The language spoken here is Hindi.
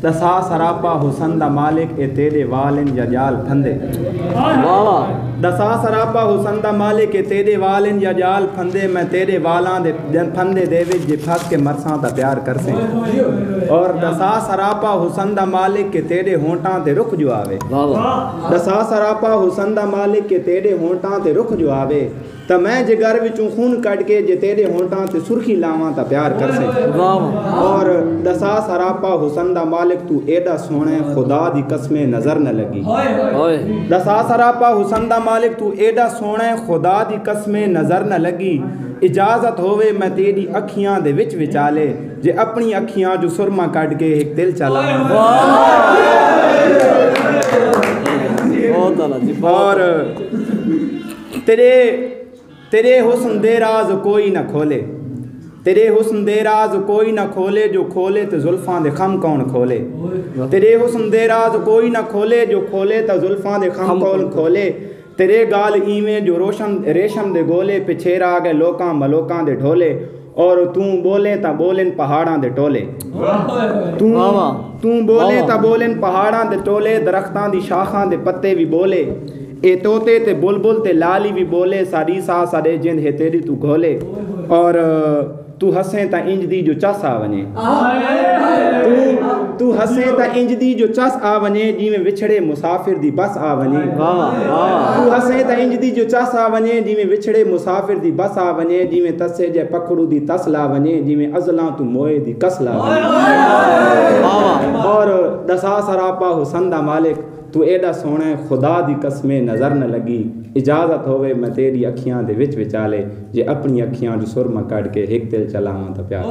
दसा सरापा हुसन दा मालिक ए तेरे वालिन जजाल फंदे। दसा सरापा हुसन दा मालिक ए तेरे वालिन जजाल फंदे। मैं तेरे वालां दे फंदे दे विच जे फस के मरसां दा प्यार करसे। और दसा सरापा हुसन दा मालिक के तेरे होंटां ते रुख जो आवे। दसा सरापा हुसन दा मालिक के तेरे होंटां ते रुख जो आवे। तो मैं जिगर विचों खून कट के जे तेरे होंटां ते सुर्खी लावां ता प्यार करसे। और दसा सरापा हुसन दा मालिक तू एडा सोहणे खुदा दी कसमें नजर न लगी। दसा सरापा हुसन दा मालिक तू एडा सोहणे खुदा दी कसमें नजर न लगी। इजाजत होवे मैं तेरी अखियां दे विच विचाले जे अपनी अखियां जो सुरमा कट के एक दिल चला। और तेरे हुस्न दे राज कोई न खोले। तेरे हुस्न दे राज कोई न खोले जो खोले तो जुल्फां दे खम कौन खोले। तेरे हुस्न दे राज कोई न खोले जो खोले तो जुल्फां दे खम कौन खोले। तेरे गाल इवें जो रोशन रेशम दे गोले पिछे आ गए लोकां मलोकां दे ढोले। और तू बोले ता बोलें पहाड़ां दे टोले। तू बोले ता बोलें पहाड़ां दे टोले। दरख्तां दी शाखां दे पत्ते भी बोले। ए तोते ते बुलबुल ते लाली भी बोले। सारी सा सारे जिंद है तेरी तू घोले। और तू हंसे ता इंज दी जो चस आ वने। तू हंसे ता इंज दी जो चस आ वने जिमें विछड़े मुसाफिर दी बस आ वने। तू हंसे ता इंज दी जो चस आ वने जिमें विछड़े मुसाफिर दी बस आ वने। जिमें तसे जे पखड़ू दी तस ला वने जिमें अजला तू मोए दी कस ला वने। और दसा सरापा हुसन दा मालिक तू एडा सोहणे खुदा दी कसमें नजर न लगी। इजाजत होवे मैं तेरी अखियां दे विच विचाले जे अपनी अखियां जो सुरमा कट के एक दिल चलावां ता प्यार।